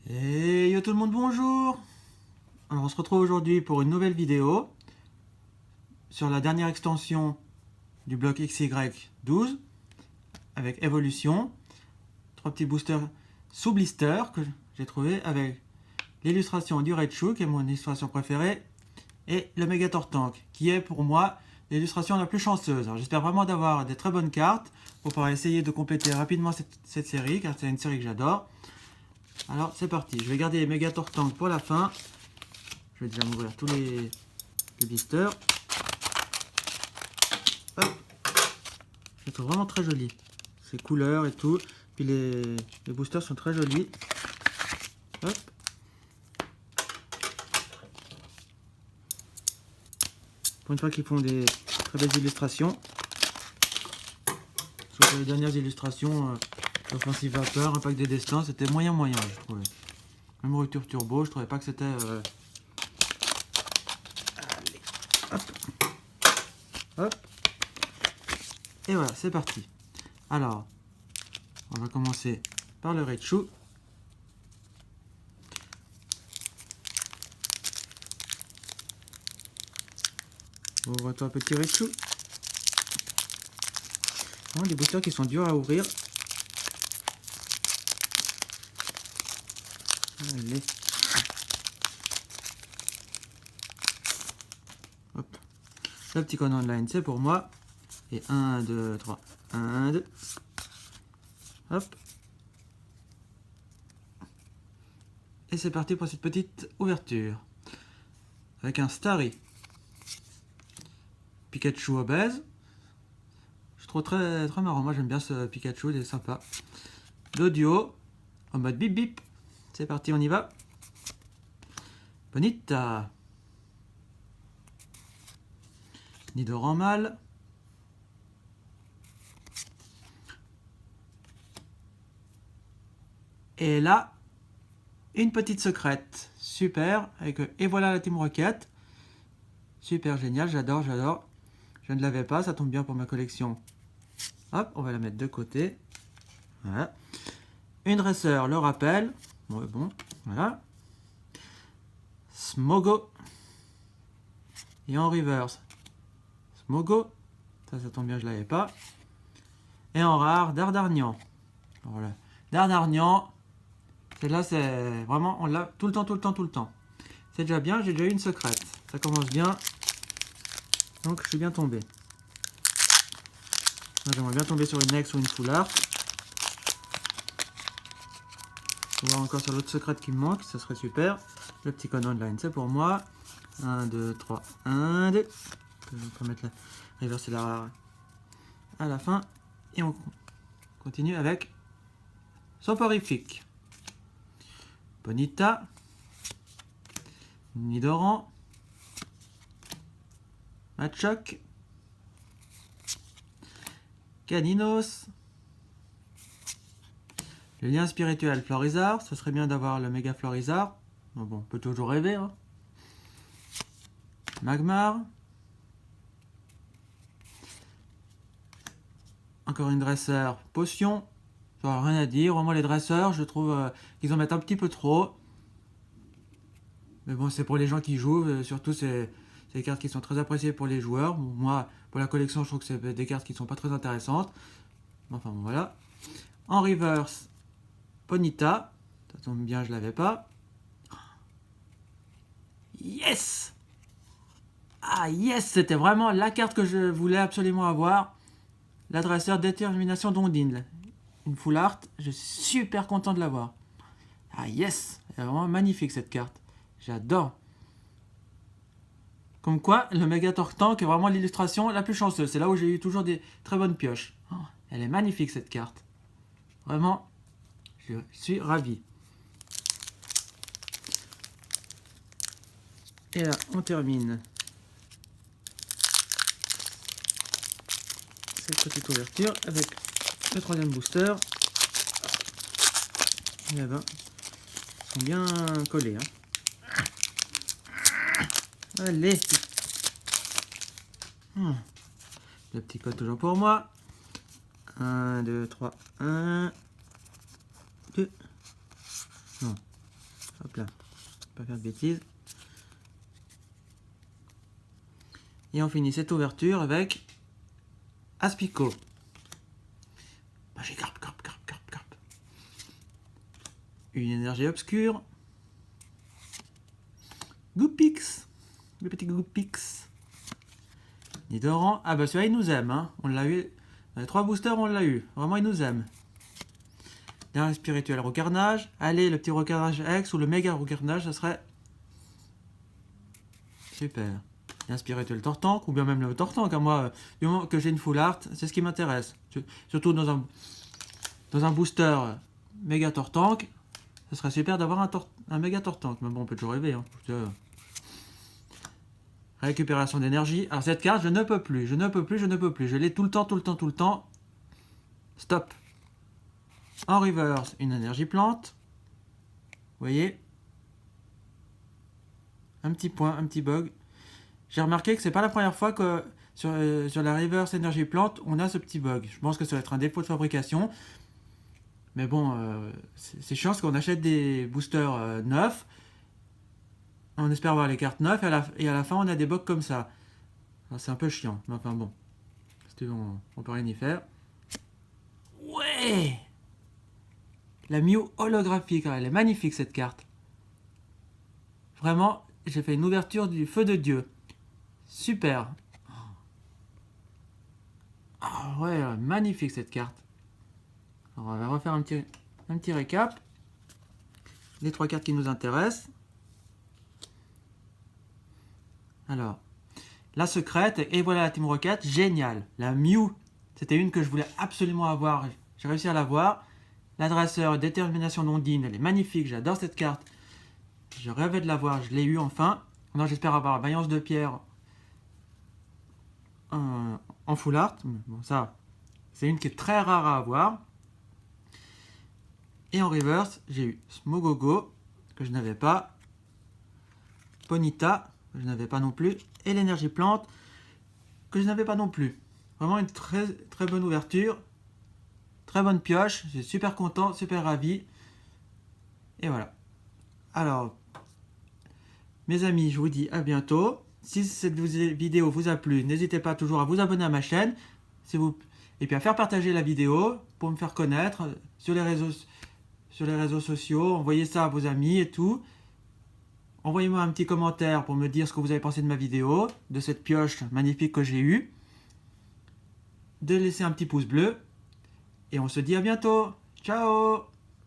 Et yo tout le monde, bonjour. Alors on se retrouve aujourd'hui pour une nouvelle vidéo sur la dernière extension du bloc XY12 avec évolution. 3 petits boosters sous blister que j'ai trouvé avec l'illustration du Raichu qui est mon illustration préférée et le Megator Tank qui est pour moi l'illustration la plus chanceuse. Alors j'espère vraiment d'avoir des très bonnes cartes pour pouvoir essayer de compléter rapidement cette série car c'est une série que j'adore. Alors c'est parti, je vais garder les Megator Tank pour la fin. Je vais déjà m'ouvrir tous les blisters. Hop. Je les trouve vraiment très jolis. Ces couleurs et tout. Puis les boosters sont très jolis. Hop. Pour une fois qu'ils font des très belles illustrations. Sauf que les dernières illustrations, Offensive Vapeur, Impact des Destins, c'était moyen, je trouvais. Même Rupture Turbo, je trouvais pas que c'était... Allez, hop. Hop. Et voilà, c'est parti. Alors, on va commencer par le Raichu. Ouvre-toi, petit Raichu. Vraiment des boosters qui sont durs à ouvrir. Allez. Hop. Le petit con online, c'est pour moi. Et 1, 2, 3. 1, 2. Hop. Et c'est parti pour cette petite ouverture. Avec un Starry. Pikachu obèse. Je trouve très marrant. Moi j'aime bien ce Pikachu, il est sympa. Dodio. En mode bip bip. C'est parti, on y va. Bonita. Nidoran mâle. Et là, une petite secrète. Super. Avec, et voilà la Team Rocket. Super génial, j'adore. Je ne l'avais pas, ça tombe bien pour ma collection. Hop, on va la mettre de côté. Voilà. Une dresseur, le rappel. Bon, voilà. Smogo. Et en reverse. Smogo. Ça tombe bien, je ne l'avais pas. Et en rare, Dardarnian. Voilà. Dardarnian. Celle-là, c'est vraiment, on l'a tout le temps. C'est déjà bien, j'ai déjà eu une secrète. Ça commence bien. Donc, je suis bien tombé. J'aimerais bien tomber sur une X ou une Full Art. On va voir encore sur l'autre secrète qui me manque, ça serait super. Le petit con online, c'est pour moi. 1, 2, 3, 1, 2. On peut mettre la reverser la rare à la fin. Et on continue avec Soporifique. Bonita. Nidoran. Machoc. Caninos. Le lien spirituel Florizard. Ce serait bien d'avoir le méga Florizard. Bon, on peut toujours rêver. Hein. Magmar. Encore une dresseur potion. Rien à dire. Vraiment, les dresseurs, je trouve qu'ils en mettent un petit peu trop. Mais bon, c'est pour les gens qui jouent. Surtout, c'est des cartes qui sont très appréciées pour les joueurs. Bon, moi, pour la collection, je trouve que c'est des cartes qui ne sont pas très intéressantes. Enfin, bon, voilà. En reverse, Bonita. Ça tombe bien, je l'avais pas. Yes! Ah, yes! C'était vraiment la carte que je voulais absolument avoir. L'adresseur Détermination d'Ondine. Une full art. Je suis super content de l'avoir. Ah, yes! Elle est vraiment magnifique, cette carte. J'adore. Comme quoi, le Megator Tank est vraiment l'illustration la plus chanceuse. C'est là où j'ai eu toujours des très bonnes pioches. Oh, elle est magnifique, cette carte. Vraiment, je suis ravi. Et là, on termine cette petite ouverture avec le troisième booster. Et là-bas, ils sont bien collés. Hein. Allez. Le petit code toujours pour moi. 1, 2, 3, 1, 2. Non. Hop là, pas faire de bêtises. Et on finit cette ouverture avec Aspico. Magikarp, carpe. Une énergie obscure. Goopix. Le petit Goopix. Nidoran. Ah bah celui-là il nous aime. Hein. On l'a eu. Dans les 3 boosters on l'a eu. Vraiment il nous aime. Dernier spirituel Rocarnage. Allez, le petit Rocarnage X ou le méga Rocarnage, ça serait super. Un spirituel Tortank, ou bien même le Tortank. Hein. Moi, du moment que j'ai une full art, c'est ce qui m'intéresse. Surtout dans un booster méga Tortank, ce serait super d'avoir un méga Tortank. Mais bon, on peut toujours rêver. Hein. Récupération d'énergie. Alors cette carte, je ne peux plus. Je l'ai tout le temps. Stop. En reverse, une énergie plante. Vous voyez? Un petit point, un petit bug. J'ai remarqué que c'est pas la première fois que sur la reverse énergie plante, on a ce petit bug. Je pense que ça va être un défaut de fabrication. Mais bon, c'est chiant parce qu'on achète des boosters neufs. On espère avoir les cartes neuves et à la fin on a des bugs comme ça. C'est un peu chiant. Mais enfin bon. On peut rien y faire. Ouais! La Mew holographique, elle est magnifique cette carte. Vraiment, j'ai fait une ouverture du feu de Dieu. Super. Ah ouais, magnifique cette carte. Alors on va refaire un petit récap. Les 3 cartes qui nous intéressent. Alors, la secrète, et voilà la Team Rocket, génial. La Mew, c'était une que je voulais absolument avoir. J'ai réussi à l'avoir. L'adresseur Détermination d'Ondine, elle est magnifique, j'adore cette carte. Je rêvais de l'avoir, je l'ai eu enfin. Maintenant j'espère avoir Vaillance de Pierre en full art. Bon, ça, c'est une qui est très rare à avoir. Et en reverse, j'ai eu Smogogo, que je n'avais pas. Ponyta, que je n'avais pas non plus. Et l'énergie plante, que je n'avais pas non plus. Vraiment une très bonne ouverture. Très bonne pioche, je suis super content, super ravi. Et voilà. Alors, mes amis, je vous dis à bientôt. Si cette vidéo vous a plu, n'hésitez pas toujours à vous abonner à ma chaîne. Et puis à faire partager la vidéo pour me faire connaître sur les réseaux sociaux. Envoyez ça à vos amis et tout. Envoyez-moi un petit commentaire pour me dire ce que vous avez pensé de ma vidéo, de cette pioche magnifique que j'ai eue. De laisser un petit pouce bleu. Et on se dit à bientôt. Ciao!